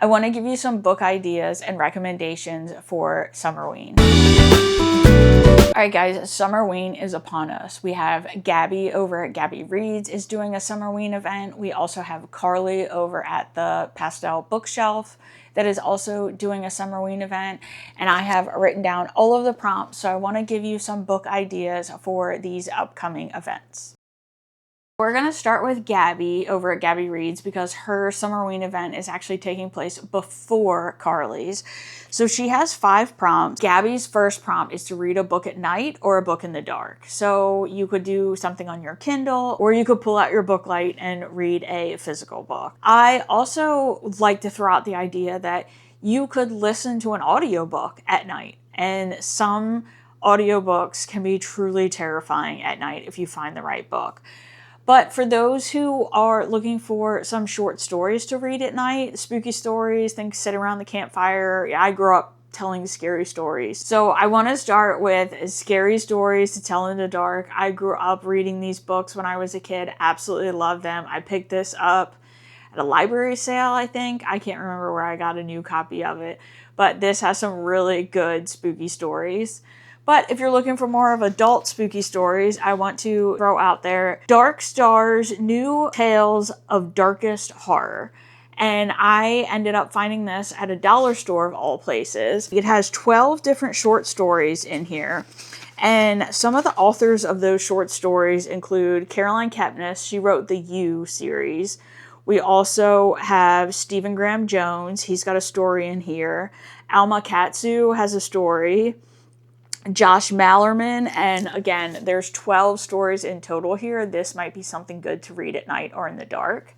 I want to give you some book ideas and recommendations for Summerween. Alright guys, Summerween is upon us. We have Gabby over at Gabby Reads is doing a Summerween event. We also have Carly over at the Pastel Bookshelf that is also doing a Summerween event. And I have written down all of the prompts, so I want to give you some book ideas for these upcoming events. We're going to start with Gabby over at Gabby Reads because her Summerween event is actually taking place before Carly's. So she has 5 prompts. Gabby's first prompt is to read a book at night or a book in the dark. So you could do something on your Kindle, or you could pull out your book light and read a physical book. I also like to throw out the idea that you could listen to an audiobook at night, and some audiobooks can be truly terrifying at night if you find the right book. But for those who are looking for some short stories to read at night, spooky stories, things sit around the campfire. I grew up telling scary stories. So I want to start with scary stories to tell in the dark. I grew up reading these books when I was a kid. Absolutely loved them. I picked this up at a library sale, I think. I can't remember where I got a new copy of it. But this has some really good spooky stories. But if you're looking for more of adult spooky stories, I want to throw out there Dark Star's New Tales of Darkest Horror. And I ended up finding this at a dollar store of all places. It has 12 different short stories in here. And some of the authors of those short stories include Caroline Kepnes. She wrote the You series. We also have Stephen Graham Jones. He's got a story in here. Alma Katsu has a story. Josh Mallerman, and again, there's 12 stories in total here. This might be something good to read at night or in the dark.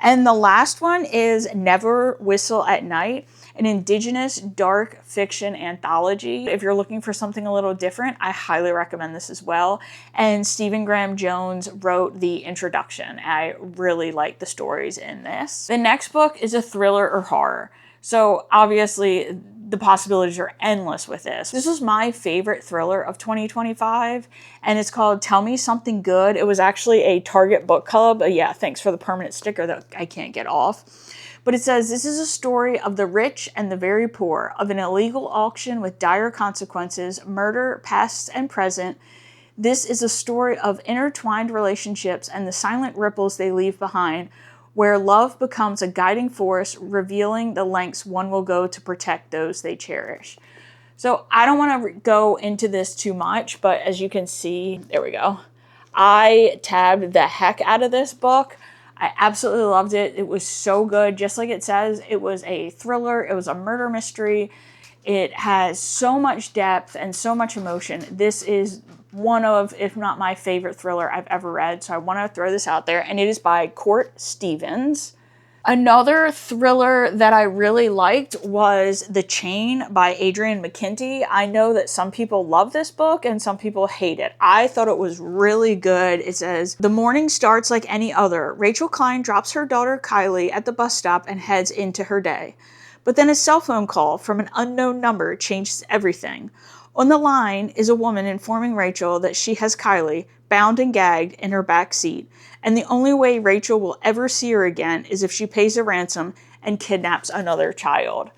And the last one is Never Whistle at Night, an Indigenous dark fiction anthology. If you're looking for something a little different, I highly recommend this as well. And Stephen Graham Jones wrote the introduction. I really like the stories in this. The next book is a thriller or horror. So obviously, the possibilities are endless with this. This was my favorite thriller of 2025, and it's called Tell Me Something Good. It was actually a Target book club. Yeah, thanks for the permanent sticker that I can't get off. But it says, this is a story of the rich and the very poor, of an illegal auction with dire consequences, murder, past and present. This is a story of intertwined relationships and the silent ripples they leave behind, where love becomes a guiding force, revealing the lengths one will go to protect those they cherish. So I don't want to go into this too much, but as you can see, there we go. I tabbed the heck out of this book. I absolutely loved it. It was so good. Just like it says, it was a thriller. It was a murder mystery. It has so much depth and so much emotion. This is one of, if not my favorite thriller I've ever read. So I want to throw this out there. And it is by Court Stevens. Another thriller that I really liked was The Chain by Adrienne McKinty. I know that some people love this book and some people hate it. I thought it was really good. It says, the morning starts like any other. Rachel Klein drops her daughter Kylie at the bus stop and heads into her day. But then a cell phone call from an unknown number changes everything. On the line is a woman informing Rachel that she has Kylie bound and gagged in her back seat, and the only way Rachel will ever see her again is if she pays a ransom and kidnaps another child.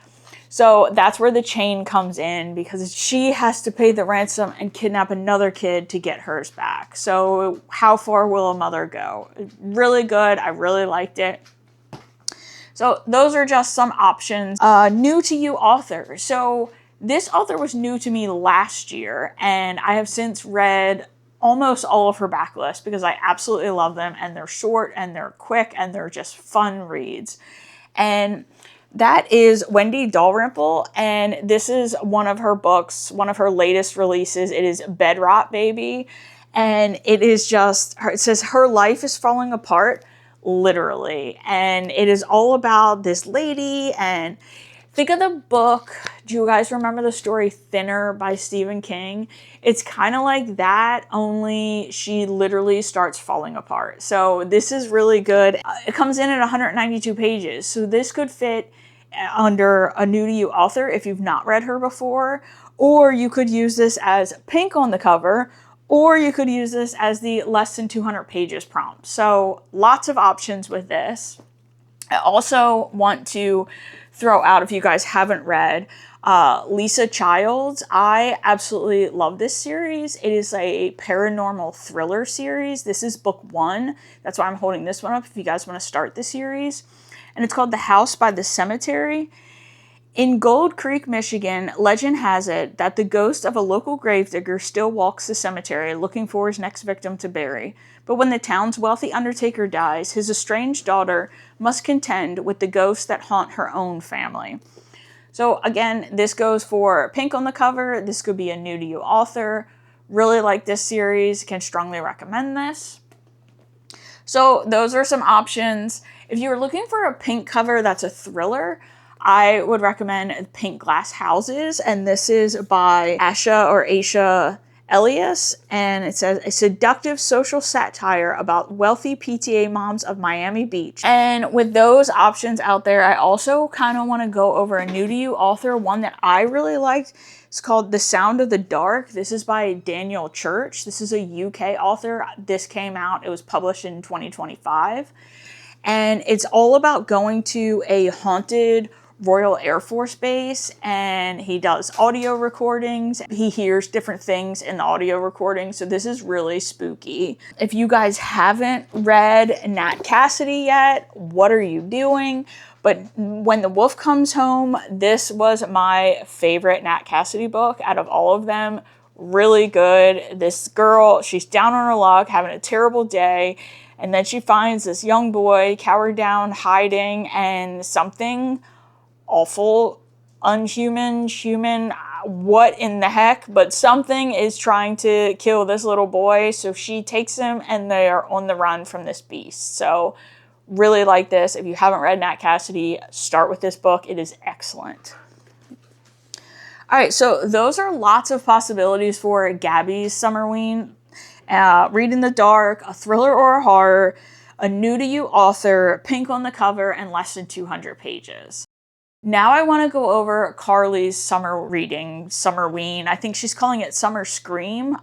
So that's where The Chain comes in, because she has to pay the ransom and kidnap another kid to get hers back. So how far will a mother go? Really good. I really liked it. So those are just some options. New to you author. So this author was new to me last year, and I have since read almost all of her backlist because I absolutely love them, and they're short and they're quick and they're just fun reads. And that is Wendy Dalrymple, and this is one of her books, one of her latest releases. It is Bedrot Baby, and it is just, it says her life is falling apart, literally, and it is all about this lady. And think of the book, do you guys remember the story Thinner by Stephen King? It's kind of like that, only she literally starts falling apart. So this is really good. It comes in at 192 pages, so this could fit under a new to you author if you've not read her before, or you could use this as pink on the cover, or you could use this as the less than 200 pages prompt. So lots of options with this. I also want to throw out, if you guys haven't read, Lisa Childs. I absolutely love this series. It is a paranormal thriller series. This is book 1. That's why I'm holding this one up if you guys want to start the series. And it's called The House by the Cemetery. In Gold Creek, Michigan, legend has it that the ghost of a local gravedigger still walks the cemetery looking for his next victim to bury. But when the town's wealthy undertaker dies, his estranged daughter must contend with the ghosts that haunt her own family. So again, this goes for pink on the cover. This could be a new to you author. Really like this series. Can strongly recommend this. So those are some options. If you're looking for a pink cover that's a thriller, I would recommend Pink Glass Houses, and this is by Asha Elias, and it says a seductive social satire about wealthy PTA moms of Miami Beach. And with those options out there, I also kind of want to go over a new to you author, one that I really liked. It's called The Sound of the Dark. This is by Daniel Church. This is a UK author. This came out, it was published in 2025. And it's all about going to a haunted Royal Air Force Base, and he does audio recordings. He hears different things in the audio recording, so this is really spooky. If you guys haven't read Nat Cassidy yet, what are you doing? But When the Wolf Comes Home, this was my favorite Nat Cassidy book out of all of them. Really good. This girl, she's down on her luck, having a terrible day, and then she finds this young boy cowered down, hiding, and something awful, unhuman, human, what in the heck, but something is trying to kill this little boy, so she takes him and they are on the run from this beast. So really like this. If you haven't read Nat Cassidy, start with this book. It is excellent. All right, so those are lots of possibilities for Gabby's Summerween. Read in the dark, a thriller or a horror, a new to you author, pink on the cover, and less than 200 pages. Now I want to go over Carly's summer reading, Summerween. I think she's calling it Summer Scream.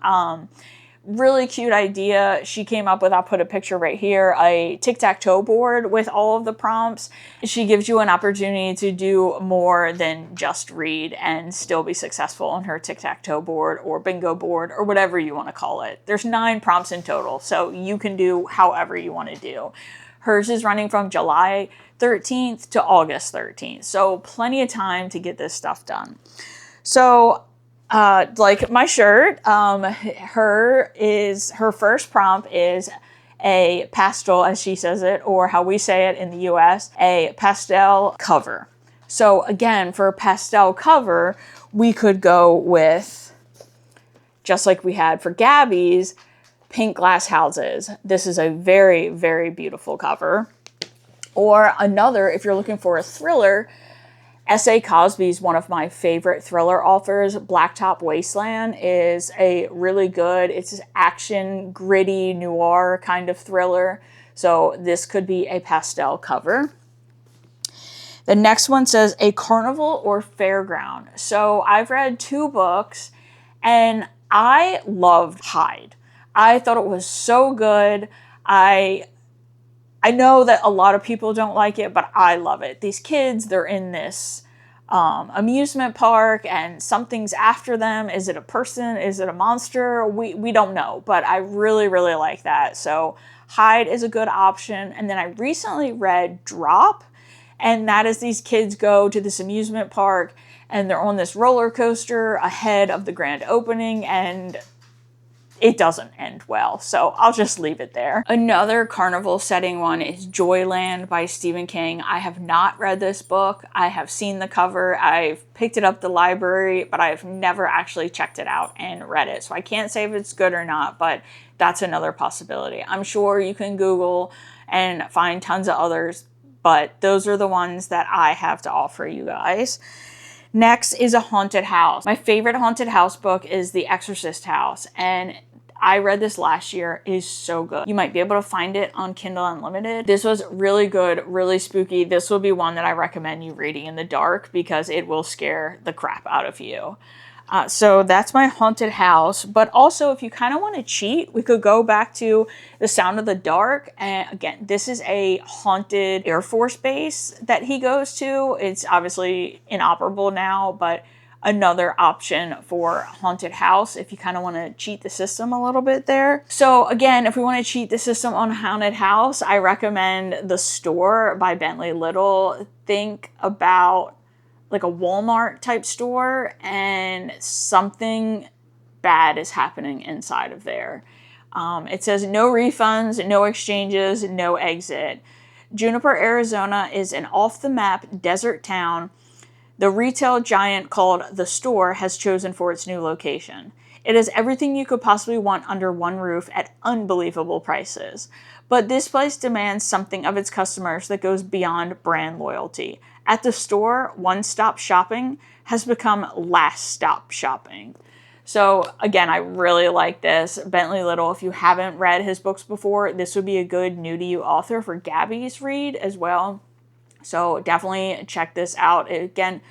Really cute idea she came up with. I'll put a picture right here, a tic-tac-toe board with all of the prompts. She gives you an opportunity to do more than just read and still be successful on her tic-tac-toe board or bingo board or whatever you want to call it. There's 9 prompts in total, so you can do however you want to do. Hers is running from July 13th to August 13th, so plenty of time to get this stuff done. So like my shirt, her first prompt is a pastel, as she says it, or how we say it in the US, a pastel cover. So again, for a pastel cover, we could go with, just like we had for Gabby's, Pink Glass Houses. This is a very, very beautiful cover. Or another, if you're looking for a thriller, S.A. Cosby's one of my favorite thriller authors. Blacktop Wasteland is a really good, it's action, gritty, noir kind of thriller. So this could be a pastel cover. The next one says a carnival or fairground. So I've read 2 books and I loved Hyde. I thought it was so good. I know that a lot of people don't like it, but I love it. These kids, they're in this amusement park and something's after them. Is it a person? Is it a monster? We don't know, but I really, really like that. So Hyde is a good option. And then I recently read Drop, and that is these kids go to this amusement park and they're on this roller coaster ahead of the grand opening, and it doesn't end well, so I'll just leave it there. Another carnival setting one is Joyland by Stephen King. I have not read this book. I have seen the cover. I've picked it up at the library, but I've never actually checked it out and read it. So I can't say if it's good or not, but that's another possibility. I'm sure you can Google and find tons of others, but those are the ones that I have to offer you guys. Next is a haunted house. My favorite haunted house book is The Exorcist House, and I read this last year. It is so good. You might be able to find it on Kindle Unlimited. This was really good, really spooky. This will be one that I recommend you reading in the dark because it will scare the crap out of you. So that's my haunted house. But also, if you kind of want to cheat, we could go back to The Sound of the Dark. And again, this is a haunted Air Force base that he goes to. It's obviously inoperable now, but another option for haunted house if you kind of want to cheat the system a little bit there. So again, if we want to cheat the system on haunted house, I recommend The Store by Bentley Little. Think about like a Walmart type store and something bad is happening inside of there. It says no refunds, no exchanges, no exit. Juniper, Arizona is an off-the-map desert town the retail giant called The Store has chosen for its new location. It has everything you could possibly want under one roof at unbelievable prices. But this place demands something of its customers that goes beyond brand loyalty. At The Store, one-stop shopping has become last-stop shopping. So again, I really like this. Bentley Little, if you haven't read his books before, this would be a good new-to-you author for Gabby's read as well. So definitely check this out. Again,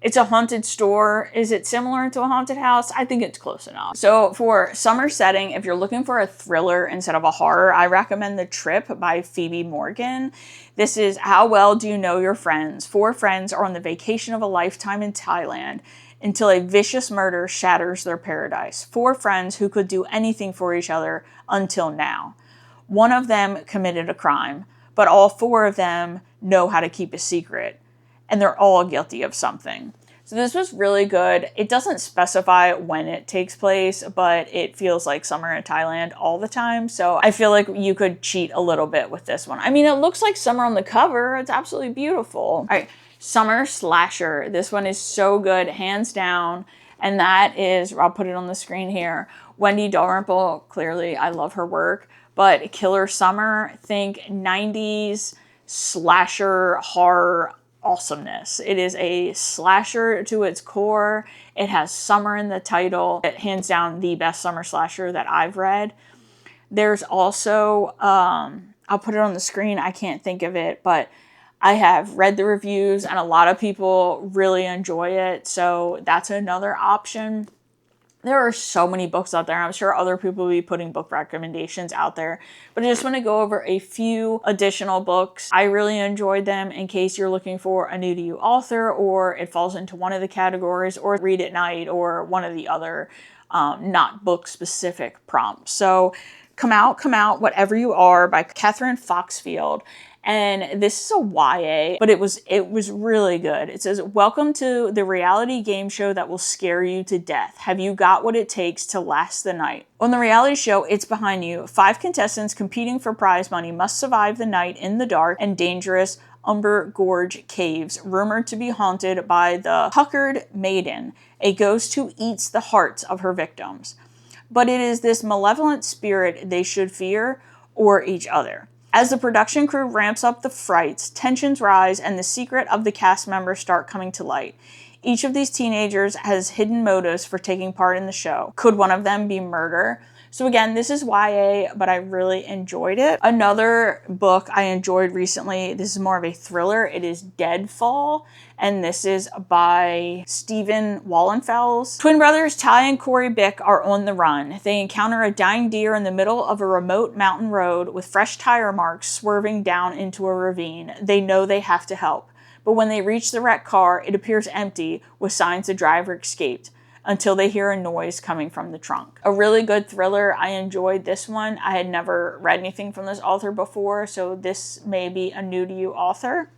it's a haunted store. Is it similar to a haunted house? I think it's close enough. So for summer setting, if you're looking for a thriller instead of a horror, I recommend The Trip by Phoebe Morgan. This is How Well Do You Know Your Friends? 4 friends are on the vacation of a lifetime in Thailand until a vicious murder shatters their paradise. 4 friends who could do anything for each other until now. One of them committed a crime, but all 4 of them know how to keep a secret, and they're all guilty of something. So this was really good. It doesn't specify when it takes place, but it feels like summer in Thailand all the time. So I feel like you could cheat a little bit with this one. I mean, it looks like summer on the cover. It's absolutely beautiful. All right, summer slasher. This one is so good, hands down. And that is, I'll put it on the screen here, Wendy Dalrymple. Clearly, I love her work. But Killer Summer, think 90s slasher horror awesomeness. It is a slasher to its core. It has summer in the title. It hands down the best summer slasher that I've read. There's also, I'll put it on the screen. I can't think of it, but I have read the reviews and a lot of people really enjoy it. So that's another option. There are so many books out there. I'm sure other people will be putting book recommendations out there, but I just want to go over a few additional books. I really enjoyed them in case you're looking for a new-to-you author or it falls into one of the categories, or read at night, or one of the other not book-specific prompts. So Come Out, Whatever You Are by Catherine Foxfield. And this is a YA, but it was really good. It says, welcome to the reality game show that will scare you to death. Have you got what it takes to last the night? On the reality show, It's Behind You, 5 contestants competing for prize money must survive the night in the dark and dangerous Umber Gorge caves, rumored to be haunted by the Puckered Maiden, a ghost who eats the hearts of her victims. But it is this malevolent spirit they should fear, or each other. As the production crew ramps up the frights, tensions rise and the secret of the cast members start coming to light. Each of these teenagers has hidden motives for taking part in the show. Could one of them be murder? So again, this is YA, but I really enjoyed it. Another book I enjoyed recently, this is more of a thriller. It is Deadfall, and this is by Stephen Wallenfels. Twin brothers Ty and Corey Bick are on the run. They encounter a dying deer in the middle of a remote mountain road with fresh tire marks swerving down into a ravine. They know they have to help. But when they reach the wrecked car, it appears empty, with signs the driver escaped, until they hear a noise coming from the trunk. A really good thriller. I enjoyed this one. I had never read anything from this author before, so this may be a new-to-you author.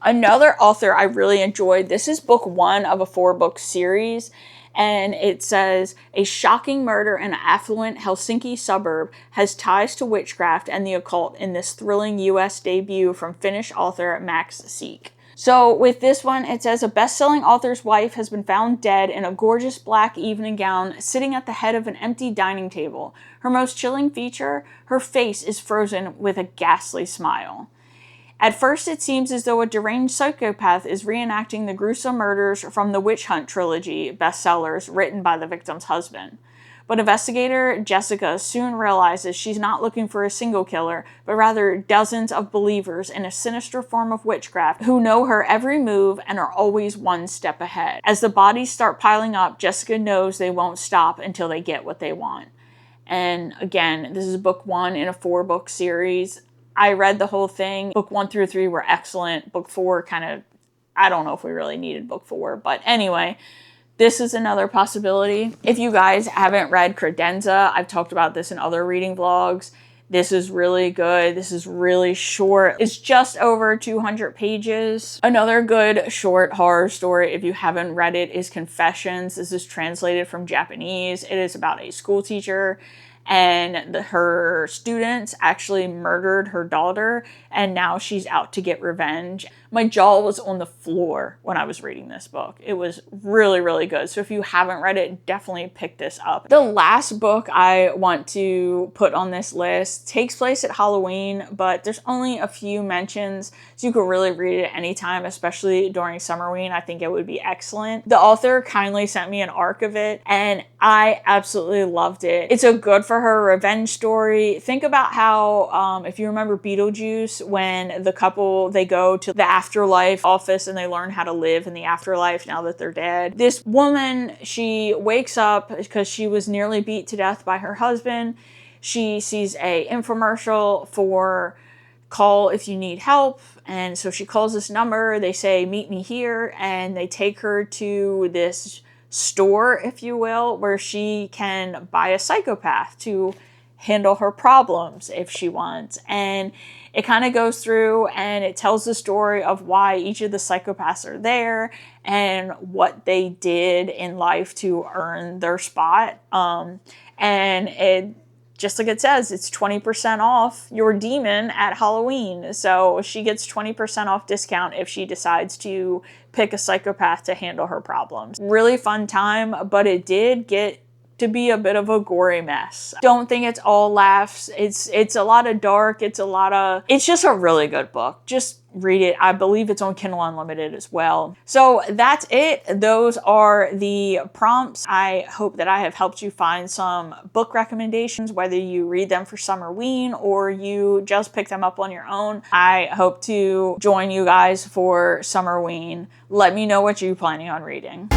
Another author I really enjoyed, this is book 1 of a 4-book series, and it says, a shocking murder in an affluent Helsinki suburb has ties to witchcraft and the occult in this thrilling U.S. debut from Finnish author Max Seek. So with this one, it says, a best-selling author's wife has been found dead in a gorgeous black evening gown sitting at the head of an empty dining table. Her most chilling feature, her face is frozen with a ghastly smile. At first, it seems as though a deranged psychopath is reenacting the gruesome murders from the Witch Hunt trilogy bestsellers written by the victim's husband. But investigator Jessica soon realizes she's not looking for a single killer, but rather dozens of believers in a sinister form of witchcraft who know her every move and are always one step ahead. As the bodies start piling up, Jessica knows they won't stop until they get what they want. And again, this is book 1 in a 4-book series. I read the whole thing. Book 1 through 3 were excellent. Book 4 kind of, I don't know if we really needed book 4, but anyway, this is another possibility. If you guys haven't read Credenza, I've talked about this in other reading vlogs. This is really good. This is really short. It's just over 200 pages. Another good short horror story, if you haven't read it, is Confessions. This is translated from Japanese. It is about a school teacher and her students actually murdered her daughter, and now she's out to get revenge. My jaw was on the floor when I was reading this book. It was really, really good. So if you haven't read it, definitely pick this up. The last book I want to put on this list takes place at Halloween, but there's only a few mentions, so you can really read it anytime, especially during Summerween. I think it would be excellent. The author kindly sent me an arc of it, and I absolutely loved it. It's a good for her revenge story. Think about how, if you remember Beetlejuice, when the couple, they go to the afterlife office and they learn how to live in the afterlife now that they're dead. This woman, she wakes up because she was nearly beat to death by her husband. She sees a infomercial for call if you need help. And so she calls this number. They say, meet me here. And they take her to this store, if you will, where she can buy a psychopath to handle her problems if she wants. And it kind of goes through and it tells the story of why each of the psychopaths are there and what they did in life to earn their spot. And it, just like it says, it's 20% off your demon at Halloween. So she gets 20% off discount if she decides to pick a psychopath to handle her problems. Really fun time, but it did get to be a bit of a gory mess. Don't think it's all laughs. It's a lot of dark. It's just a really good book. Just read it. I believe it's on Kindle Unlimited as well. So that's it. Those are the prompts. I hope that I have helped you find some book recommendations, whether you read them for Summerween or you just pick them up on your own. I hope to join you guys for Summerween. Let me know what you're planning on reading.